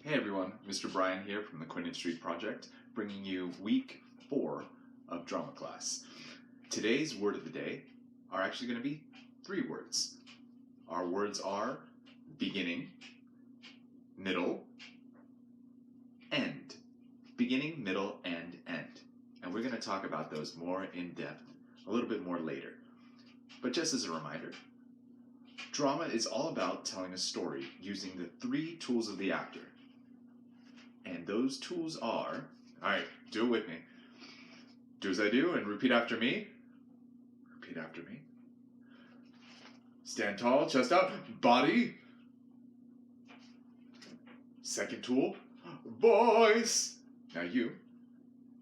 Hey everyone, Mr. Bryan here from the Quinn Street Project, bringing you week 4 of drama class. Today's word of the day are actually going to be 3 words. Our words are beginning, middle, end. Beginning, middle, and end. And we're going to talk about those more in depth a little bit more later. But just as a reminder, drama is all about telling a story using the 3 tools of the actor. And those tools are, alright, do it with me. Do as I do and repeat after me. Repeat after me. Stand tall, chest out, body. Second tool, voice. Now you.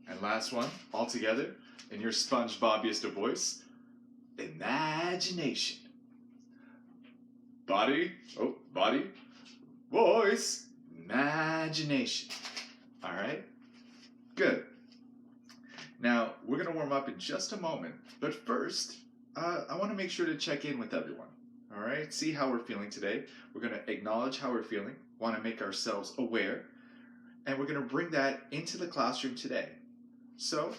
And last one, all together, in your SpongeBobiest of voice, imagination. Body, body, voice, imagination. All right? Good. Now, we're going to warm up in just a moment, but first, I want to make sure to check in with everyone. All right? See how we're feeling today. We're going to acknowledge how we're feeling, want to make ourselves aware, and we're going to bring that into the classroom today. So,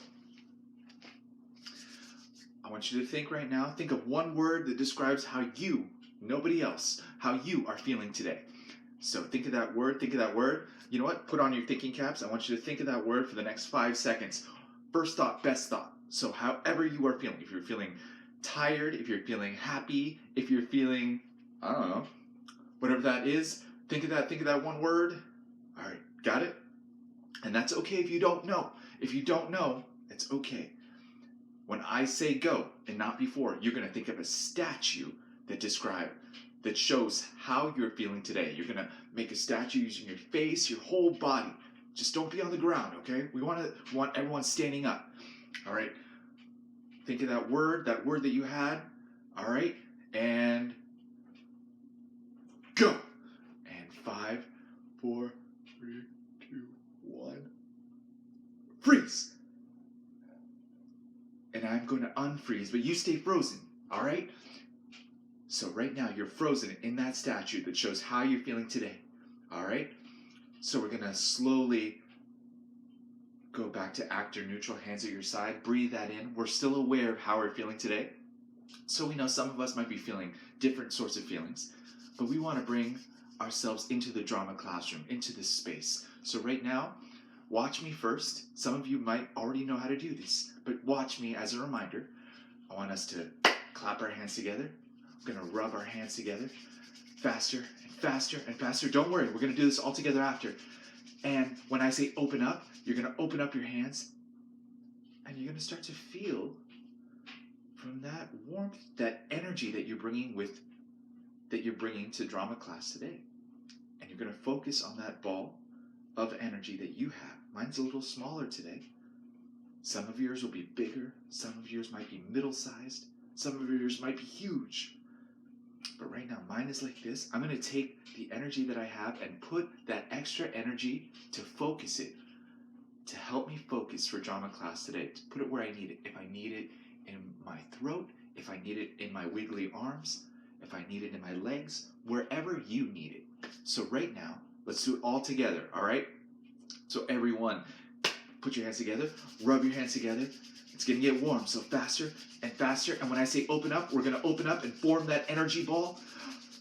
I want you to think right now, think of one word that describes how you, nobody else, how you are feeling today. So think of that word, You know what? Put on your thinking caps. I want you to think of that word for the next 5 seconds. First thought, best thought. So however you are feeling, if you're feeling tired, if you're feeling happy, if you're feeling, I don't know, whatever that is, think of that one word. All right, got it? And that's okay if you don't know. If you don't know, it's okay. When I say go and not before, you're going to think of a statue that shows how you're feeling today. You're going to make a statue using your face, your whole body. Just don't be on the ground, okay? We want everyone standing up. All right? Think of that word that you had. All right? And go. And 5, 4, 3, 2, 1. Freeze. And I'm going to unfreeze, but you stay frozen. All right? So right now, you're frozen in that statue that shows how you're feeling today. All right? So we're going to slowly go back to actor neutral, hands at your side. Breathe that in. We're still aware of how we're feeling today. So we know some of us might be feeling different sorts of feelings. But we want to bring ourselves into the drama classroom, into this space. So right now, watch me first. Some of you might already know how to do this. But watch me as a reminder. I want us to clap our hands together. We're going to rub our hands together faster and faster and faster. Don't worry, we're going to do this all together after. And when I say open up, you're going to open up your hands and you're going to start to feel from that warmth, that energy that you're bringing to drama class today. And you're going to focus on that ball of energy that you have. Mine's a little smaller today. Some of yours will be bigger. Some of yours might be middle-sized. Some of yours might be huge. But right now, mine is like this. I'm going to take the energy that I have and put that extra energy to focus it, to help me focus for drama class today, to put it where I need it. If I need it in my throat, if I need it in my wiggly arms, if I need it in my legs, wherever you need it. So right now, let's do it all together, all right? So everyone, put your hands together, rub your hands together. It's going to get warm, so faster and faster. And when I say open up, we're going to open up and form that energy ball.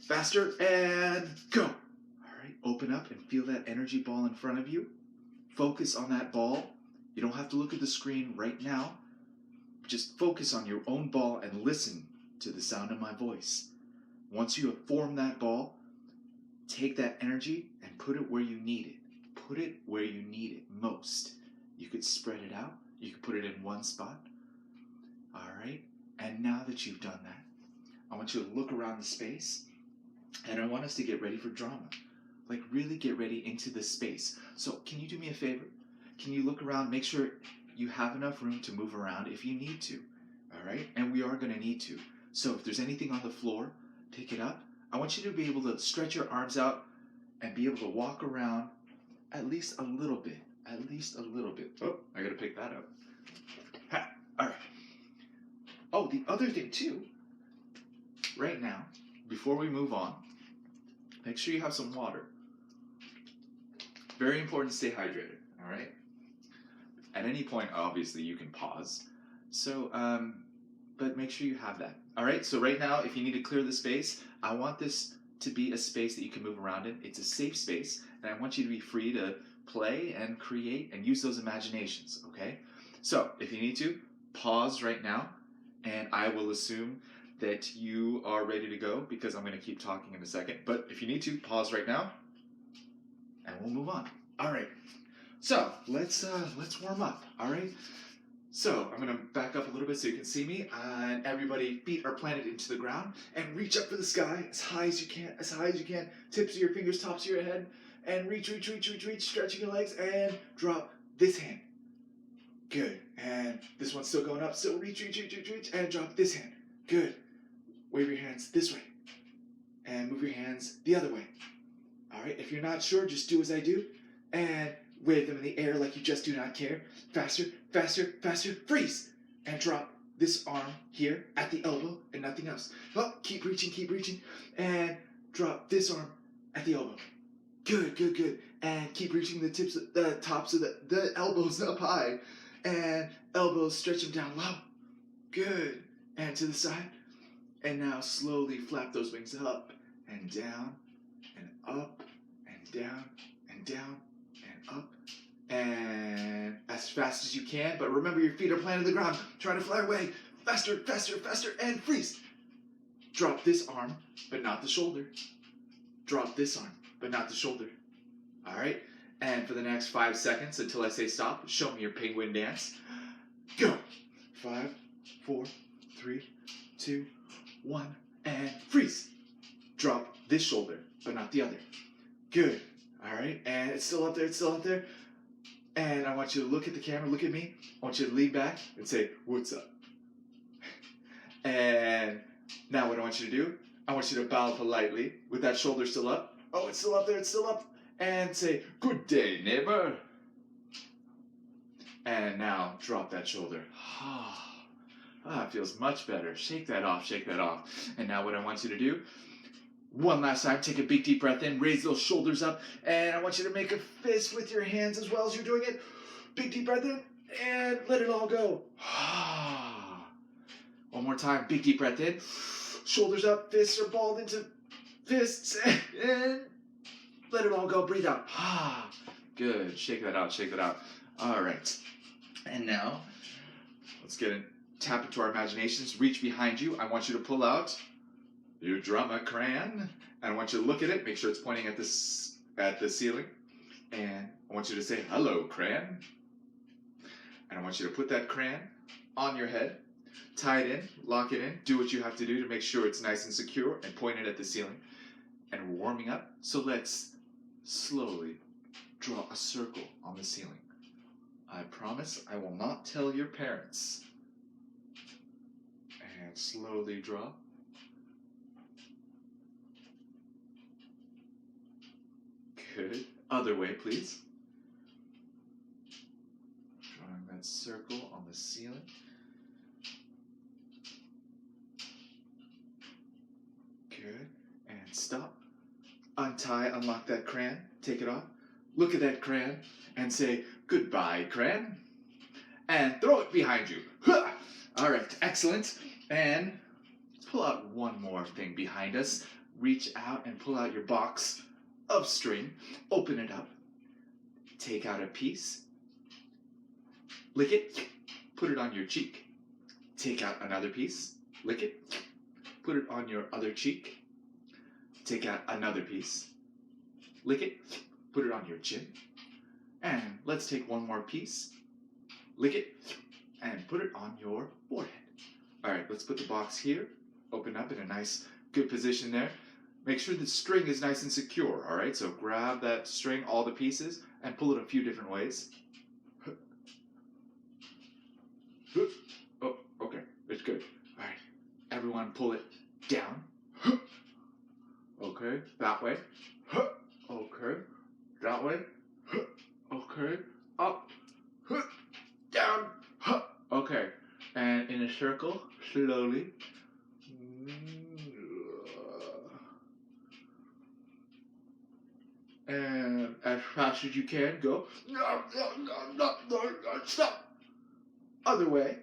Faster and go. All right, open up and feel that energy ball in front of you. Focus on that ball. You don't have to look at the screen right now. Just focus on your own ball and listen to the sound of my voice. Once you have formed that ball, take that energy and put it where you need it. Put it where you need it most. You could spread it out. You can put it in one spot. All right. And now that you've done that, I want you to look around the space and I want us to get ready for drama. Like really get ready into this space. So can you do me a favor? Can you look around, make sure you have enough room to move around if you need to. All right. And we are going to need to. So if there's anything on the floor, pick it up. I want you to be able to stretch your arms out and be able to walk around at least a little bit. At least a little bit. Oh, I got to pick that up. Ha, all right. Oh, the other thing too, right now, before we move on, make sure you have some water. Very important to stay hydrated, all right? At any point, obviously, you can pause. So, but make sure you have that. All right, so right now, if you need to clear the space, I want this to be a space that you can move around in. It's a safe space, and I want you to be free to play and create and use those imaginations, okay? So, if you need to, pause right now, and I will assume that you are ready to go because I'm going to keep talking in a second. But if you need to, pause right now, and we'll move on. All right. So let's warm up. All right. So I'm gonna back up a little bit so you can see me. And everybody, feet are planted into the ground, and reach up for the sky as high as you can, as high as you can. Tips of your fingers, tops of your head, and reach, stretching your legs, and drop this hand. Good. And this one's still going up. So reach, and drop this hand. Good. Wave your hands this way, and move your hands the other way. All right. If you're not sure, just do as I do, and wave them in the air like you just do not care. Faster, faster, faster. Freeze. And drop this arm here at the elbow and nothing else. Oh, keep reaching. And drop this arm at the elbow. Good, good, good. And keep reaching the tops of the elbows up high. And elbows, stretch them down low. Good. And to the side. And now slowly flap those wings up and down and up and down and down and up, and as fast as you can, but remember your feet are planted on the ground. Try to fly away. Faster, faster, faster, and freeze. Drop this arm, but not the shoulder. Drop this arm, but not the shoulder. All right? And for the next 5 seconds until I say stop, show me your penguin dance. Go. 5, 4, 3, 2, 1, and freeze. Drop this shoulder, but not the other. Good. All right, and it's still up there, And I want you to look at the camera, look at me. I want you to lean back and say, what's up? And now what I want you to do, I want you to bow politely with that shoulder still up. Oh, it's still up there, it's still up. And say, good day, neighbor. And now drop that shoulder. It feels much better. Shake that off. And now what I want you to do, one last time, take a big deep breath in, raise those shoulders up, and I want you to make a fist with your hands as well as you're doing it. Big deep breath in, and let it all go. One more time, big deep breath in, shoulders up, fists are balled into fists, and let it all go, breathe out. Good, shake that out. All right, and now, let's tap into our imaginations, reach behind you. I want you to pull out your drama crayon, and I want you to look at it, make sure it's pointing at the ceiling, and I want you to say, hello, crayon. And I want you to put that crayon on your head, tie it in, lock it in, do what you have to do to make sure it's nice and secure, and point it at the ceiling. And we're warming up, so let's slowly draw a circle on the ceiling. I promise I will not tell your parents. And slowly draw. Good. Other way, please. Drawing that circle on the ceiling. Good. And stop. Untie, unlock that crayon. Take it off. Look at that crayon and say, goodbye, crayon. And throw it behind you. All right, excellent. And pull out one more thing behind us. Reach out and pull out your box of string, open it up, take out a piece, lick it, put it on your cheek, take out another piece, lick it, put it on your other cheek, take out another piece, lick it, put it on your chin, and let's take one more piece, lick it, and put it on your forehead. All right, let's put the box here, open up in a nice, good position there. Make sure the string is nice and secure, all right? So grab that string, all the pieces, and pull it a few different ways. Oh, okay, it's good. All right, everyone pull it down. Okay, that way. Okay, that way. Okay, up, down. Okay, and in a circle, slowly. And as fast as you can, go. Stop. Other way.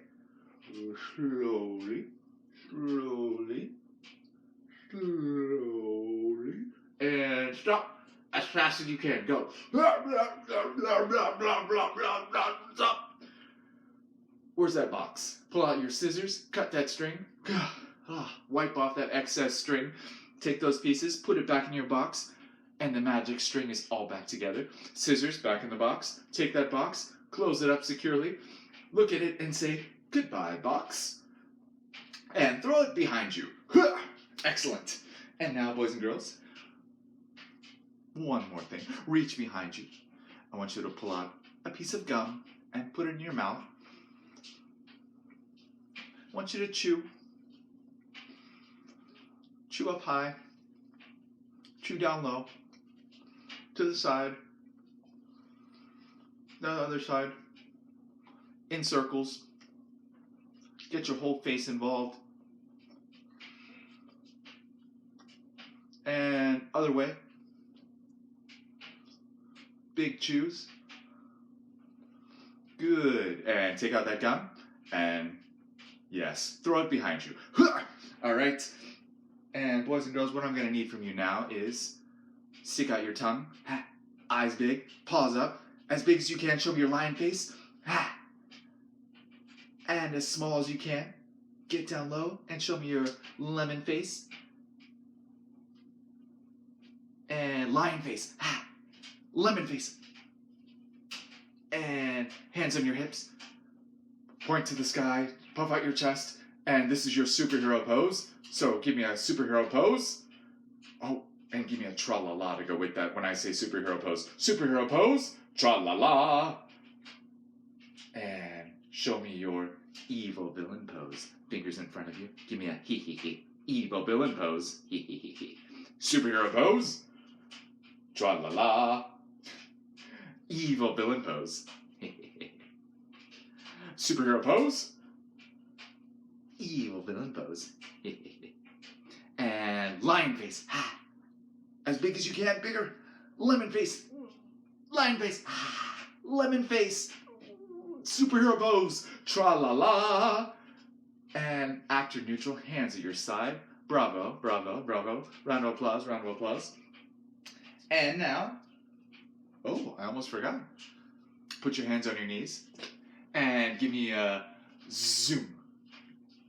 Slowly, slowly, slowly. And stop. As fast as you can, go. Stop. Where's that box? Pull out your scissors, cut that string, wipe off that excess string, take those pieces, put it back in your box, and the magic string is all back together. Scissors back in the box, take that box, close it up securely, look at it and say, goodbye, box, and throw it behind you. Excellent. And now, boys and girls, one more thing. Reach behind you. I want you to pull out a piece of gum and put it in your mouth. I want you to chew. Chew up high. Chew down low. To the side. The other side. In circles. Get your whole face involved. And other way. Big chews. Good. And take out that gum. And yes, throw it behind you. All right. And boys and girls, what I'm going to need from you now is stick out your tongue. Eyes big. Paws up. As big as you can. Show me your lion face. And as small as you can. Get down low and show me your lemon face. And lion face. Lemon face. And hands on your hips. Point to the sky. Puff out your chest. And this is your superhero pose. So give me a superhero pose. Oh, and give me a tra-la-la to go with that when I say superhero pose. Superhero pose. Tra-la-la. And show me your evil villain pose. Fingers in front of you. Give me a hee-hee-hee. Evil villain pose. Hee-hee-hee-hee. Superhero pose. Tra-la-la. Evil villain pose. Superhero pose. Evil villain pose. And lion face. As big as you can, bigger. Lemon face. Lion face. Lemon face. Superhero pose. Tra-la-la. And actor neutral, hands at your side. Bravo, bravo, bravo. Round of applause, round of applause. And now, oh, I almost forgot. Put your hands on your knees and give me a zoom.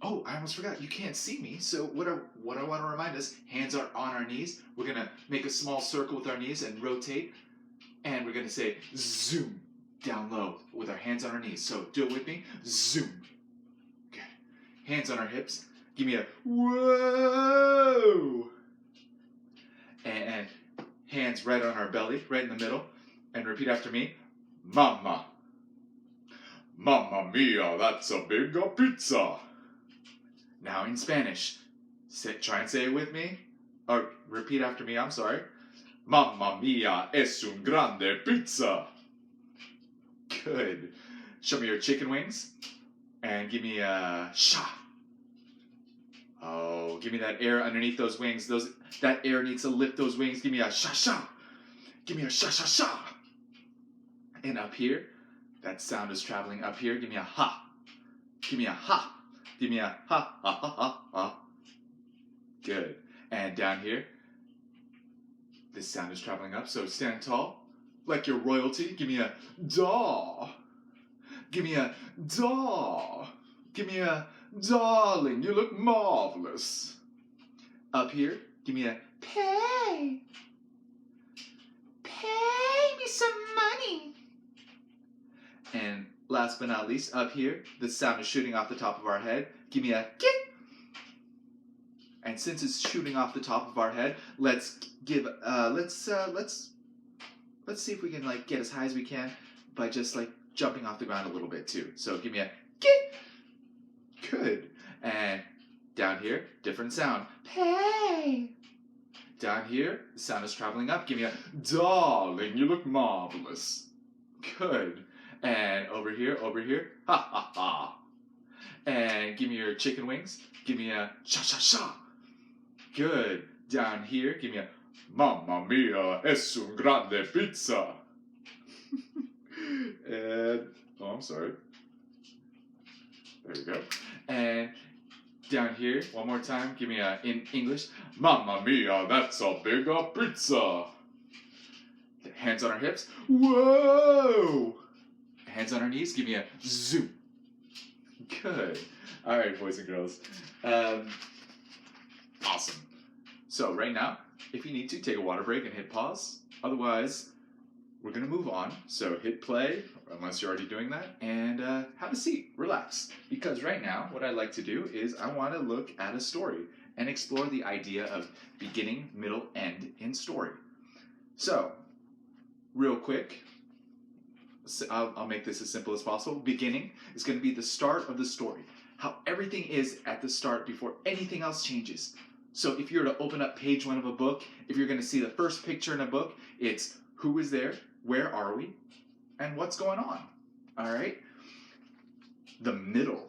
Oh, I almost forgot. You can't see me. So what I want to remind us, hands are on our knees. We're going to make a small circle with our knees and rotate. And we're going to say zoom down low with our hands on our knees. So do it with me. Zoom. Good. Hands on our hips. Give me a whoa. And hands right on our belly, right in the middle. And repeat after me. Mama. Mamma mia, that's a big pizza. Now in Spanish. Try and say it with me. Or repeat after me, I'm sorry. Mamma mia, es un grande pizza. Good. Show me your chicken wings. And give me a sha. Oh, give me that air underneath those wings. That air needs to lift those wings. Give me a sha-sha. Give me a sha-sha-sha. And up here, that sound is traveling up here. Give me a ha. Give me a ha. Give me a ha, ha, ha, ha, ha. Good. And down here, this sound is traveling up. So stand tall, like you're royalty. Give me a daw. Give me a daw. Give me a darling, you look marvelous. Up here, give me a pay. Pay me some money. And last but not least, up here, the sound is shooting off the top of our head. Give me a kick. And since it's shooting off the top of our head, let's see if we can like get as high as we can by just like jumping off the ground a little bit too. So give me a kick. Good. And down here, different sound. Pay. Down here, the sound is traveling up. Give me a darling, you look marvelous. Good. And over here, ha ha ha. And give me your chicken wings. Give me a sha sha sha. Good. Down here, give me a Mamma mia, es un grande pizza. And, oh, I'm sorry. There you go. And down here, one more time, give me a, in English. Mamma mia, that's a big pizza. Hands on our hips. Whoa! Hands on our knees, give me a zoom. Good. All right, boys and girls. Awesome. So right now, if you need to, take a water break and hit pause. Otherwise, we're going to move on. So hit play, unless you're already doing that, and have a seat. Relax. Because right now, what I like to do is I want to look at a story and explore the idea of beginning, middle, end in story. So, real quick, I'll make this as simple as possible. Beginning is going to be the start of the story. How everything is at the start before anything else changes. So if you were to open up page 1 of a book, if you're going to see the first picture in a book, it's who is there, where are we, and what's going on. All right? The middle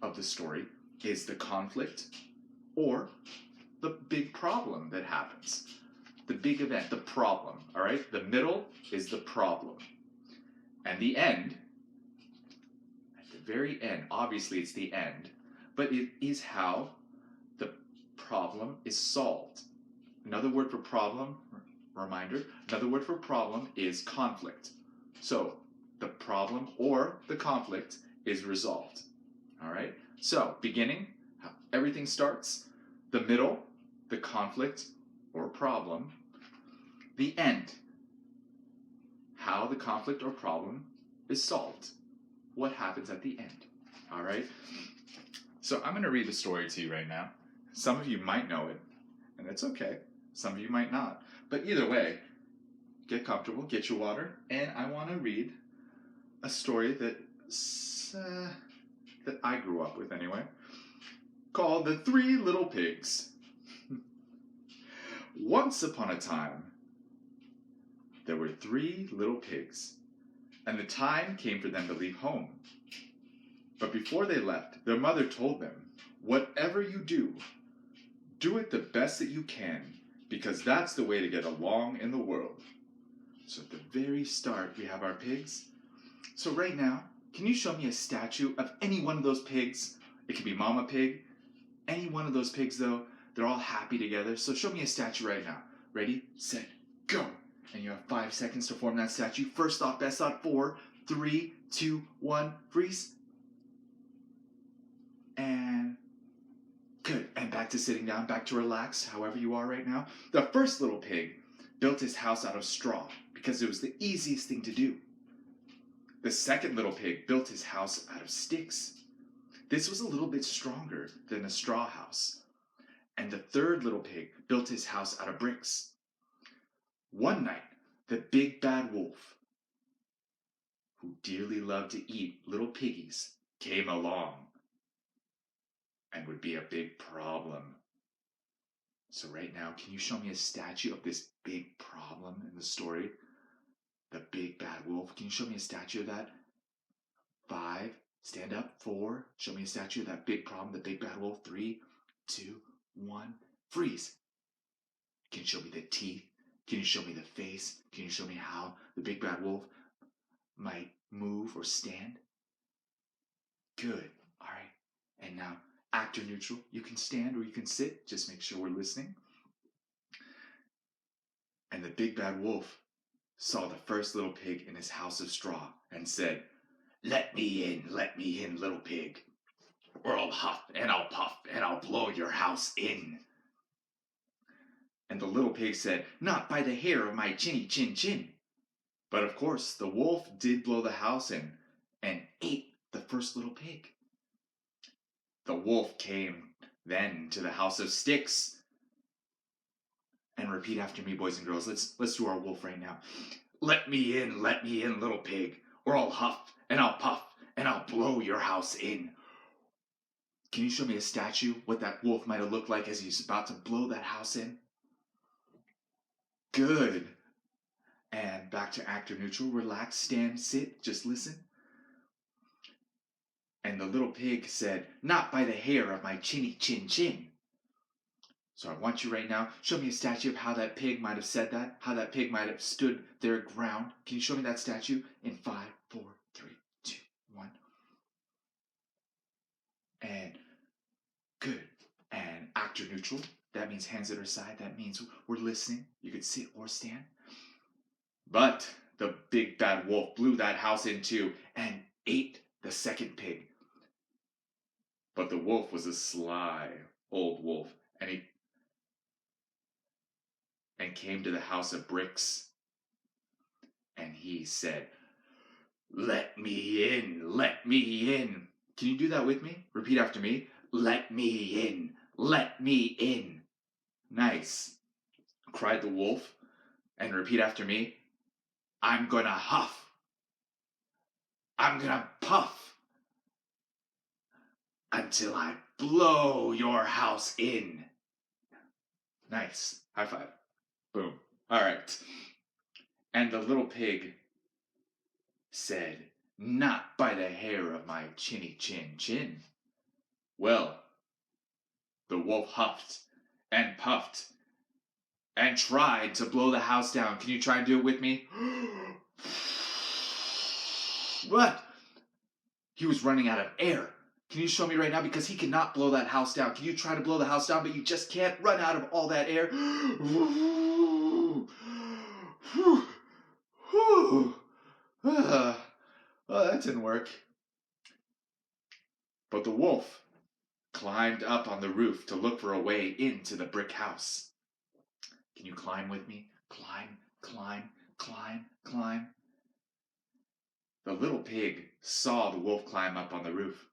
of the story is the conflict or the big problem that happens. The big event, the problem. All right? The middle is the problem. And the end, at the very end, obviously it's the end, but it is how the problem is solved. Another word for problem, reminder, another word for problem is conflict. So the problem or the conflict is resolved. All right? So beginning, how everything starts. The middle, the conflict or problem. The end, how the conflict or problem is solved. What happens at the end. All right? So I'm going to read the story to you right now. Some of you might know it, and it's okay. Some of you might not. But either way, get comfortable, get your water, and I want to read a story that I grew up with anyway, called The Three Little Pigs. Once upon a time, there were 3 little pigs, and the time came for them to leave home. But before they left, their mother told them, "Whatever you do, do it the best that you can, because that's the way to get along in the world." So at the very start, we have our pigs. So right now, can you show me a statue of any one of those pigs? It could be Mama Pig. Any one of those pigs, though, they're all happy together. So show me a statue right now. Ready, set, go. And you have 5 seconds to form that statue. First thought, best thought, 4, 3, 2, 1, freeze. And good. And back to sitting down, back to relax, however you are right now. The first little pig built his house out of straw because it was the easiest thing to do. The second little pig built his house out of sticks. This was a little bit stronger than a straw house. And the third little pig built his house out of bricks. One night, the big bad wolf, who dearly loved to eat little piggies, came along and would be a big problem. So right now, can you show me a statue of this big problem in the story? The big bad wolf. Can you show me a statue of that? 5, stand up. 4, show me a statue of that big problem, the big bad wolf. 3, 2, 1, freeze. Can you show me the teeth? Can you show me the face? Can you show me how the big bad wolf might move or stand? Good. All right. And now, actor neutral. You can stand or you can sit. Just make sure we're listening. And the big bad wolf saw the first little pig in his house of straw and said, let me in, little pig, or I'll huff and I'll puff and I'll blow your house in." And the little pig said, "Not by the hair of my chinny chin chin." But of course, the wolf did blow the house in and ate the first little pig. The wolf came then to the house of sticks. And repeat after me, boys and girls. Let's do our wolf right now. Let me in, little pig, or I'll huff and I'll puff and I'll blow your house in." Can you show me a statue, what that wolf might have looked like as he's about to blow that house in? Good. And back to actor neutral. Relax, stand, sit, just listen. And the little pig said, "Not by the hair of my chinny chin chin." So I want you right now, show me a statue of how that pig might have said that, how that pig might have stood their ground. Can you show me that statue in 5, 4, 3, 2, 1? And good. And actor neutral. That means hands at our side. That means we're listening. You could sit or stand. But the big bad wolf blew that house in two and ate the second pig. But the wolf was a sly old wolf, and he came to the house of bricks, and he said, "Let me in, let me in." Can you do that with me? Repeat after me. Let me in, let me in. Nice, cried the wolf, and repeat after me. I'm gonna huff, I'm gonna puff, until I blow your house in. Nice, high five. Boom. All right. And the little pig said, not by the hair of my chinny chin chin. Well, the wolf huffed and puffed and tried to blow the house down. Can you try and do it with me? What? He was running out of air. Can you show me right now? Because he cannot blow that house down. Can you try to blow the house down, but you just can't run out of all that air? Well, that didn't work. But the wolf climbed up on the roof to look for a way into the brick house. Can you climb with me? Climb, climb, climb, climb. The little pig saw the wolf climb up on the roof.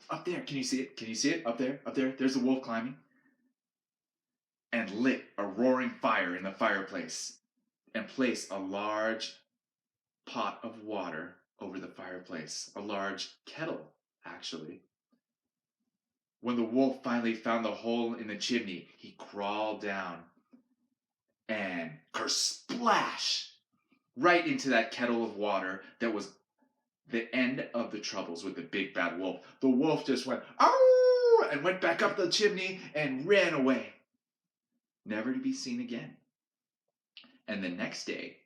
Up there, can you see it? Can you see it? Up there, up there. There's the wolf climbing. And lit a roaring fire in the fireplace and placed a large pot of water over the fireplace. A large kettle, actually. When the wolf finally found the hole in the chimney, he crawled down and kersplash right into that kettle of water that was the end of the troubles with the big bad wolf. The wolf just went, "Ow!" and went back up the chimney and ran away, never to be seen again. And the next day,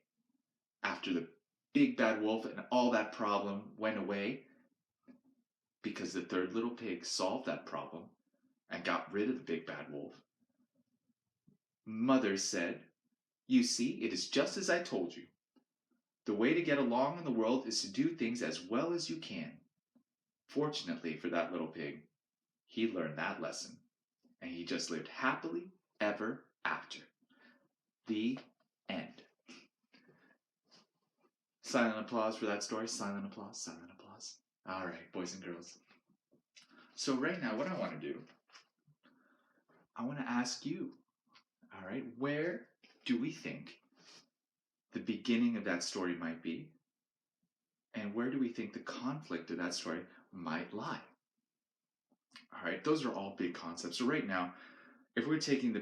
after the big bad wolf and all that problem went away, because the third little pig solved that problem and got rid of the big bad wolf, Mother said, "You see, it is just as I told you. The way to get along in the world is to do things as well as you can." Fortunately for that little pig, he learned that lesson, and he just lived happily ever after. The end. Silent applause for that story. Silent applause, silent applause. All right, boys and girls. So right now, what I want to do, I want to ask you, all right, where do we think the beginning of that story might be? And where do we think the conflict of that story might lie? All right, those are all big concepts. So right now, if we're taking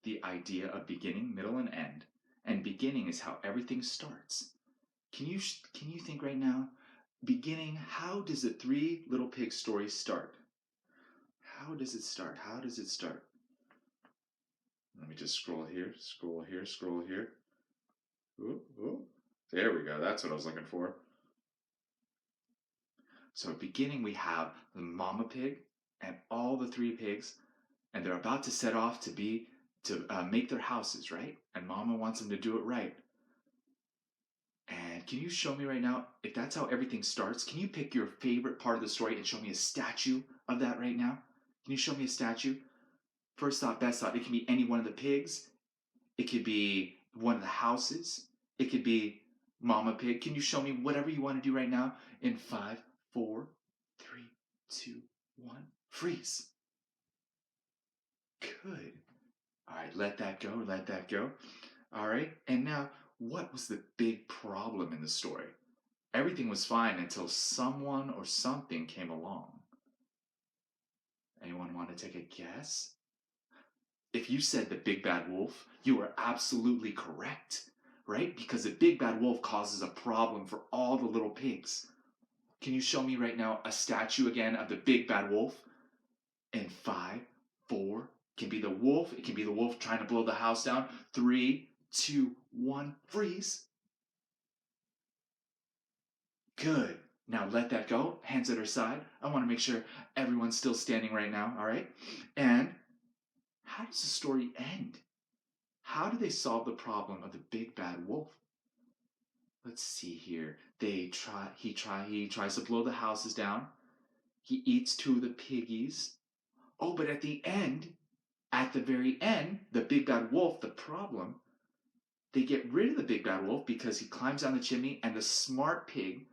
the idea of beginning, middle, and beginning is how everything starts. Can you think right now, beginning, how does the Three Little Pigs story start? How does it start? How does it start? Let me just scroll here, scroll here, scroll here. Ooh, ooh. There we go. That's what I was looking for. So beginning, we have the mama pig and all the three pigs, and they're about to set off to make their houses, right? And mama wants them to do it right. And can you show me right now, if that's how everything starts, can you pick your favorite part of the story and show me a statue of that right now? Can you show me a statue? First thought, best thought, it can be any one of the pigs. It could be one of the houses. It could be Mama Pig. Can you show me whatever you want to do right now? In 5, 4, 3, 2, 1. Freeze. Good. All right, let that go, let that go. All right, and now, what was the big problem in the story? Everything was fine until someone or something came along. Anyone want to take a guess? If you said the big bad wolf, you were absolutely correct, right? Because the big bad wolf causes a problem for all the little pigs. Can you show me right now a statue again of the big bad wolf? And 5, 4, can be the wolf. It can be the wolf trying to blow the house down. 3, 2, 1, freeze. Good. Now let that go. Hands at her side. I want to make sure everyone's still standing right now, all right? And how does the story end? How do they solve the problem of the big bad wolf? Let's see here. He tries to blow the houses down. He eats 2 of the piggies. Oh, but at the very end, the big bad wolf, the problem, they get rid of the big bad wolf because he climbs down the chimney and the smart pig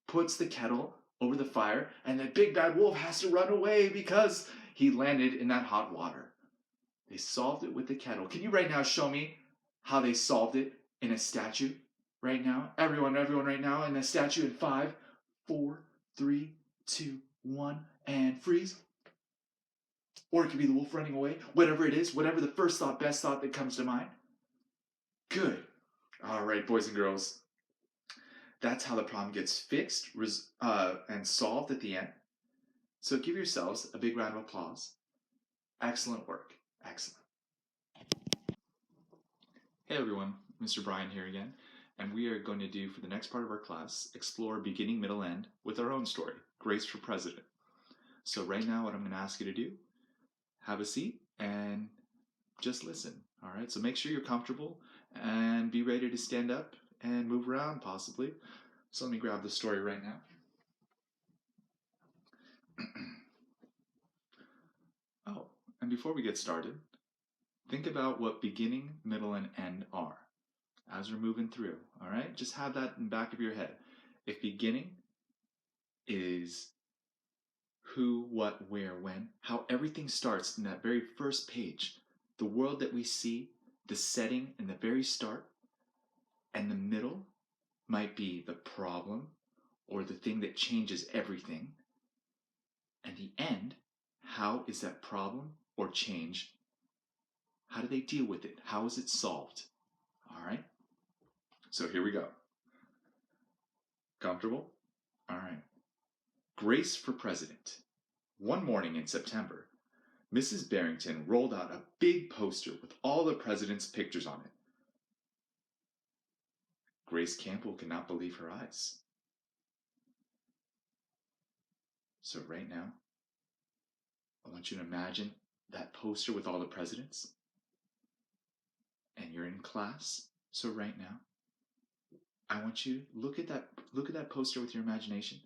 puts the kettle over the fire and the big bad wolf has to run away because he landed in that hot water. They solved it with the kettle. Can you right now show me how they solved it in a statue? Right now? Everyone right now in a statue in 5, 4, 3, 2, 1, and freeze. Or it could be the wolf running away. Whatever it is, whatever the first thought, best thought that comes to mind. Good. All right, boys and girls. That's how the problem gets fixed and solved at the end. So give yourselves a big round of applause. Excellent work. Excellent. Hey everyone, Mr. Bryan here again, and we are going to do, for the next part of our class, explore beginning, middle, end with our own story, Grace for President. So right now what I'm going to ask you to do, have a seat and just listen, all right? So make sure you're comfortable and be ready to stand up and move around possibly. So let me grab the story right now. Oh, and before we get started, think about what beginning, middle, and end are as we're moving through, all right? Just have that in the back of your head. If beginning is who, what, where, when, how everything starts in that very first page, the world that we see, the setting in the very start, and the middle might be the problem or the thing that changes everything, and the end, how is that problem or change, how do they deal with it? How is it solved? All right? So here we go. Comfortable? All right. Grace for President. One morning in September, Mrs. Barrington rolled out a big poster with all the president's pictures on it. Grace Campbell could not believe her eyes. So right now, I want you to imagine that poster with all the presidents. And you're in class. So right now, I want you to look at that poster with your imagination.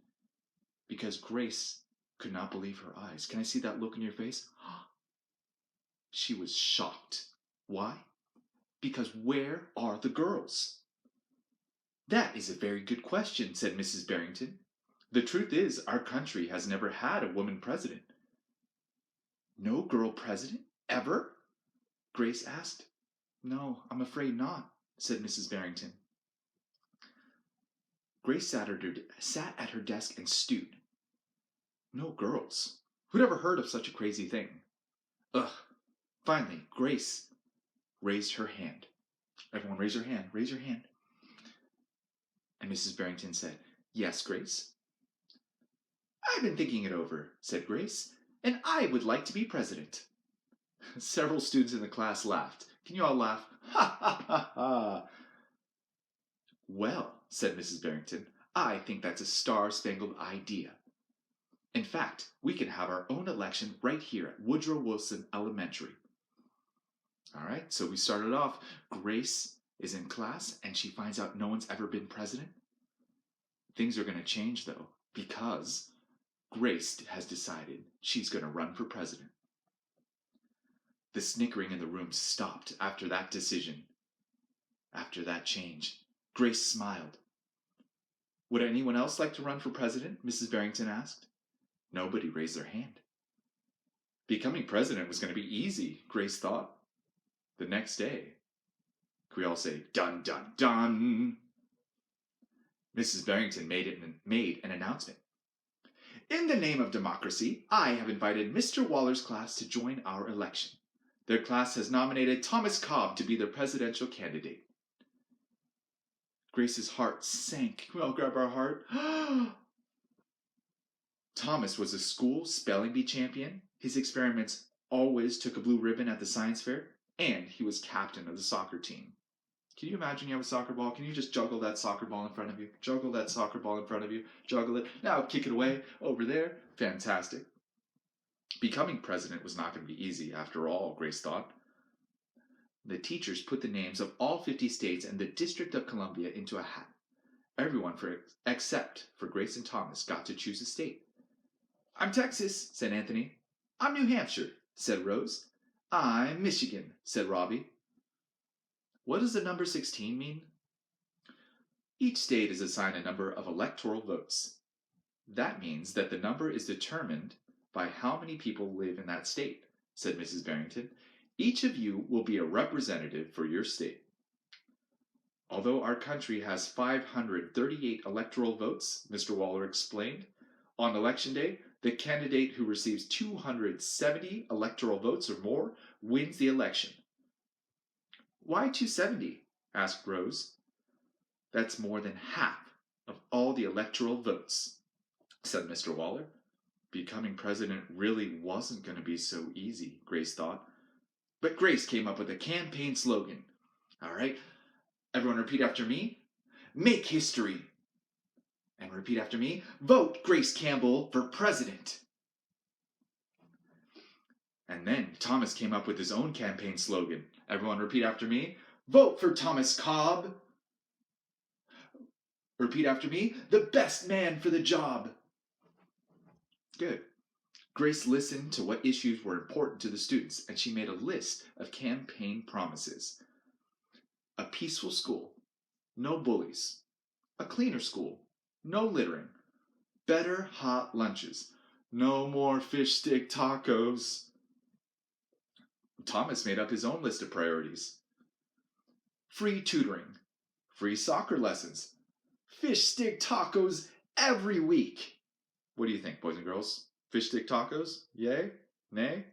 Because Grace could not believe her eyes. Can I see that look in your face? She was shocked. Why? Because where are the girls? That is a very good question, said Mrs. Barrington. The truth is, our country has never had a woman president. No girl president? Ever? Grace asked. No, I'm afraid not, said Mrs. Barrington. Grace sat at her desk and stewed. No girls. Who'd ever heard of such a crazy thing? Ugh. Finally, Grace raised her hand. Everyone raise your hand. Raise your hand. And Mrs. Barrington said, Yes, Grace. I've been thinking it over, said Grace, and I would like to be president. Several students in the class laughed. Can you all laugh? Ha ha ha ha. Well, said Mrs. Barrington, I think that's a star-spangled idea. In fact, we can have our own election right here at Woodrow Wilson Elementary. All right, so we started off. Grace is in class and she finds out no one's ever been president. Things are going to change though, because Grace has decided she's going to run for president. The snickering in the room stopped after that decision. After that change, Grace smiled. Would anyone else like to run for president? Mrs. Barrington asked. Nobody raised their hand. Becoming president was going to be easy, Grace thought. The next day, could we all say, dun, dun, dun? Mrs. Barrington made an announcement. In the name of democracy, I have invited Mr. Waller's class to join our election. Their class has nominated Thomas Cobb to be their presidential candidate. Grace's heart sank. Can we all grab our heart? Thomas was a school spelling bee champion. His experiments always took a blue ribbon at the science fair, and he was captain of the soccer team. Can you imagine you have a soccer ball? Can you just juggle that soccer ball in front of you? Juggle that soccer ball in front of you. Juggle it. Now kick it away over there. Fantastic. Becoming president was not going to be easy, after all, Grace thought. The teachers put the names of all 50 states and the District of Columbia into a hat. Everyone except for Grace and Thomas got to choose a state. I'm Texas, said Anthony. I'm New Hampshire, said Rose. I'm Michigan, said Robbie. What does the number 16 mean? Each state is assigned a number of electoral votes. That means that the number is determined by how many people live in that state, said Mrs. Barrington. Each of you will be a representative for your state. Although our country has 538 electoral votes, Mr. Waller explained, on Election Day, the candidate who receives 270 electoral votes or more wins the election. Why 270? Asked Rose. That's more than half of all the electoral votes, said Mr. Waller. Becoming president really wasn't going to be so easy, Grace thought. But Grace came up with a campaign slogan. All right, everyone repeat after me. Make history. And repeat after me. Vote Grace Campbell for president. And then Thomas came up with his own campaign slogan. Everyone repeat after me. Vote for Thomas Cobb. Repeat after me. The best man for the job. Good. Grace listened to what issues were important to the students, and she made a list of campaign promises. A peaceful school. No bullies. A cleaner school. No littering. Better hot lunches. No more fish stick tacos. Thomas made up his own list of priorities. Free tutoring. Free soccer lessons. Fish stick tacos every week. What do you think, boys and girls? Fish stick tacos? Yay? Nay?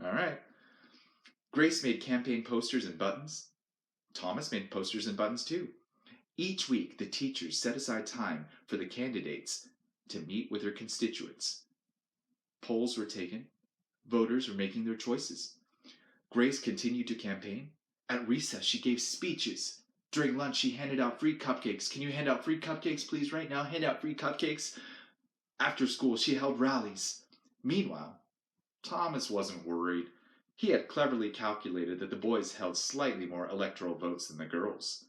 All right. Grace made campaign posters and buttons. Thomas made posters and buttons too. Each week, the teachers set aside time for the candidates to meet with their constituents. Polls were taken. Voters were making their choices. Grace continued to campaign. At recess, she gave speeches. During lunch, she handed out free cupcakes. Can you hand out free cupcakes, please, right now? Hand out free cupcakes. After school, she held rallies. Meanwhile, Thomas wasn't worried. He had cleverly calculated that the boys held slightly more electoral votes than the girls.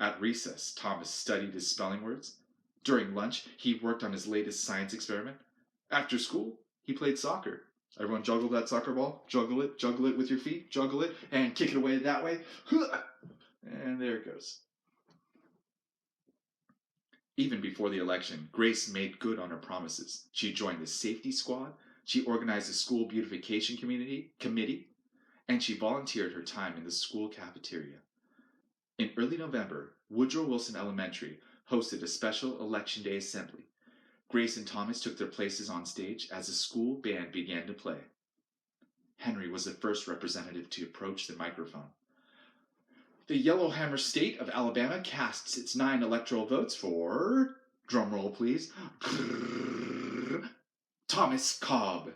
At recess, Thomas studied his spelling words. During lunch, he worked on his latest science experiment. After school, he played soccer. Everyone juggle that soccer ball. Juggle it with your feet. Juggle it and kick it away that way. And there it goes. Even before the election, Grace made good on her promises. She joined the safety squad, she organized a school beautification committee, and she volunteered her time in the school cafeteria. In early November, Woodrow Wilson Elementary hosted a special Election Day assembly. Grace and Thomas took their places on stage as the school band began to play. Henry was the first representative to approach the microphone. The Yellowhammer State of Alabama casts its 9 electoral votes for, drumroll please, Thomas Cobb.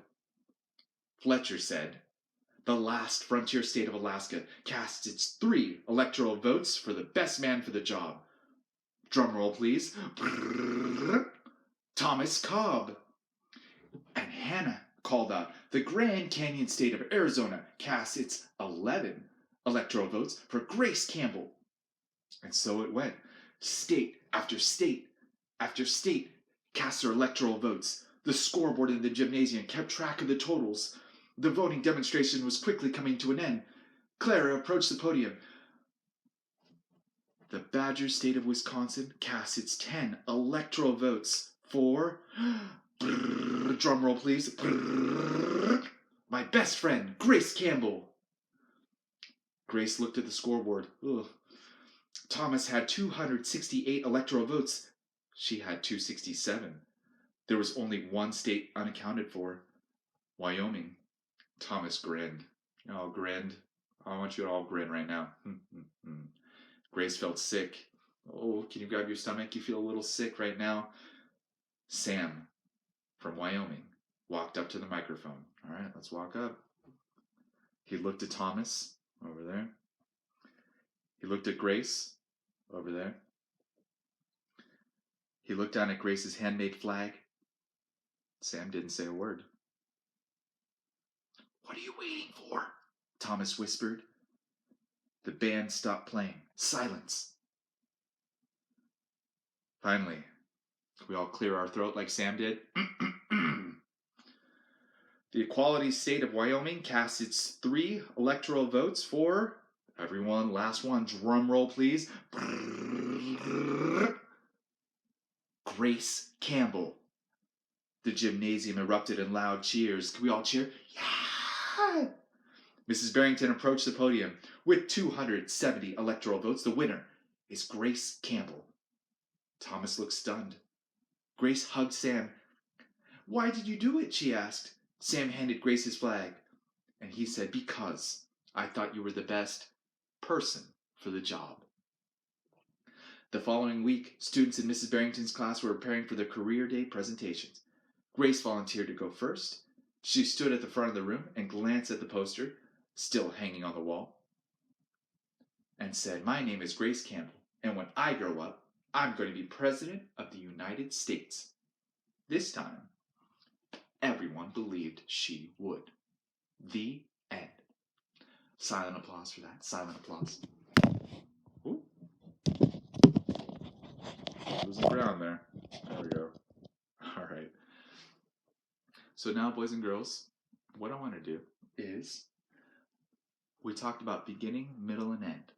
Fletcher said, the last frontier state of Alaska casts its 3 electoral votes for the best man for the job. Drumroll please, Thomas Cobb. And Hannah called out, the Grand Canyon state of Arizona casts its 11 electoral votes for Grace Campbell. And so it went. State after state after state cast their electoral votes. The scoreboard in the gymnasium kept track of the totals. The voting demonstration was quickly coming to an end. Clara approached the podium. The Badger state of Wisconsin cast its 10 electoral votes for, drumroll please, my best friend, Grace Campbell. Grace looked at the scoreboard. Ugh. Thomas had 268 electoral votes. She had 267. There was only one state unaccounted for, Wyoming. Thomas grinned. Oh, grinned. I want you to all grin right now. Grace felt sick. Oh, can you grab your stomach? You feel a little sick right now. Sam from Wyoming walked up to the microphone. All right, let's walk up. He looked at Thomas over there. He looked at Grace over there. He looked down at Grace's handmade flag. Sam didn't say a word. "What are you waiting for?" Thomas whispered. The band stopped playing. Silence. Finally, we all clear our throat like Sam did. The equality state of Wyoming cast its 3 electoral votes for, everyone, last one, drum roll please, Grace Campbell. The gymnasium erupted in loud cheers. Can we all cheer? Yeah! Mrs. Barrington approached the podium. With 270 electoral votes, the winner is Grace Campbell. Thomas looked stunned. Grace hugged Sam. "Why did you do it?" she asked. Sam handed Grace his flag, and he said, "Because I thought you were the best person for the job." The following week, students in Mrs. Barrington's class were preparing for their career day presentations. Grace volunteered to go first. She stood at the front of the room and glanced at the poster, still hanging on the wall, and said, "My name is Grace Campbell, and when I grow up, I'm going to be President of the United States." This time, everyone believed she would. The end. Silent applause for that. Silent applause. Ooh. Losing ground there. There we go. All right. So now, boys and girls, what I want to do is, we talked about beginning, middle, and end.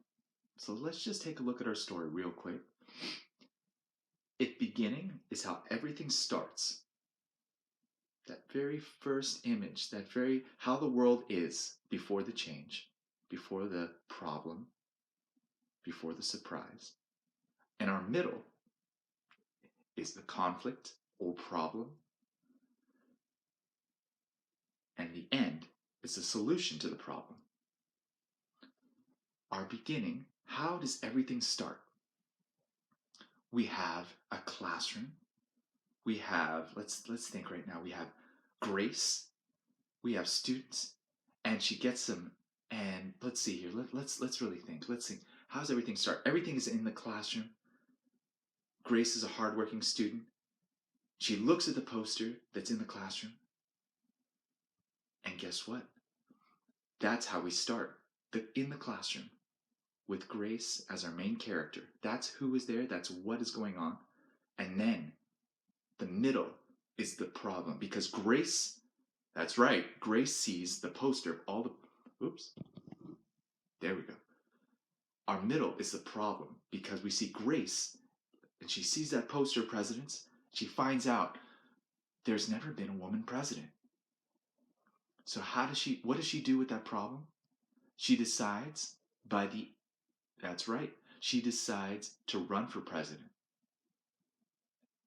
So let's just take a look at our story real quick. If beginning is how everything starts, that very first image, how the world is before the change, before the problem, before the surprise. And our middle is the conflict or problem. And the end is the solution to the problem. Our beginning, how does everything start? We have a classroom. We have, let's think right now, we have Grace. We have students, and she gets them. And let's see here. Let's really think. Let's think. How does everything start? Everything is in the classroom. Grace is a hardworking student. She looks at the poster that's in the classroom. And guess what? That's how we start. In the classroom, with Grace as our main character. That's who is there. That's what is going on. And then the middle is the problem, because Grace, that's right, Grace sees the poster of all the, oops, there we go. Our middle is the problem, because we see Grace, and she sees that poster of presidents. She finds out there's never been a woman president. So what does she do with that problem? She decides that's right, she decides to run for president.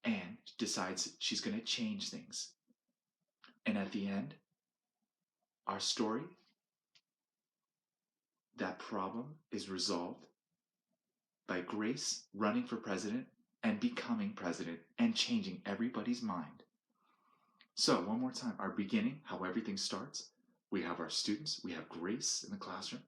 And decides she's going to change things. And at the end, our story, that problem is resolved by Grace running for president and becoming president and changing everybody's mind. So, one more time, our beginning, how everything starts. We have our students, we have Grace in the classroom.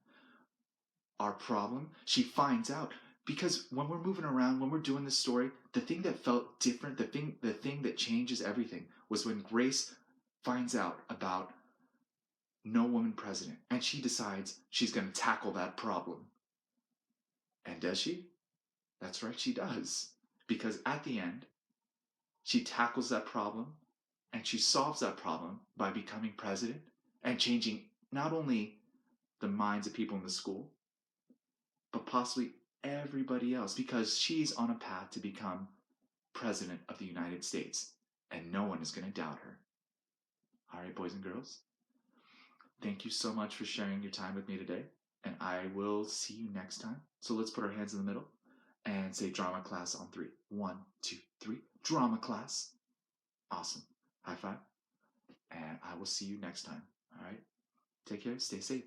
Our problem, she finds out, because when we're moving around, when we're doing this story, the thing that felt different, the thing that changes everything, was when Grace finds out about no woman president, and she decides she's going to tackle that problem. And does she? That's right, she does. Because at the end, she tackles that problem, and she solves that problem by becoming president and changing not only the minds of people in the school, but possibly everybody else, because she's on a path to become president of the United States, and no one is going to doubt her. All right, boys and girls, thank you so much for sharing your time with me today, and I will see you next time. So let's put our hands in the middle and say drama class on 3. 1, 2, 3. Drama class. Awesome. High five. And I will see you next time. All right. Take care. Stay safe.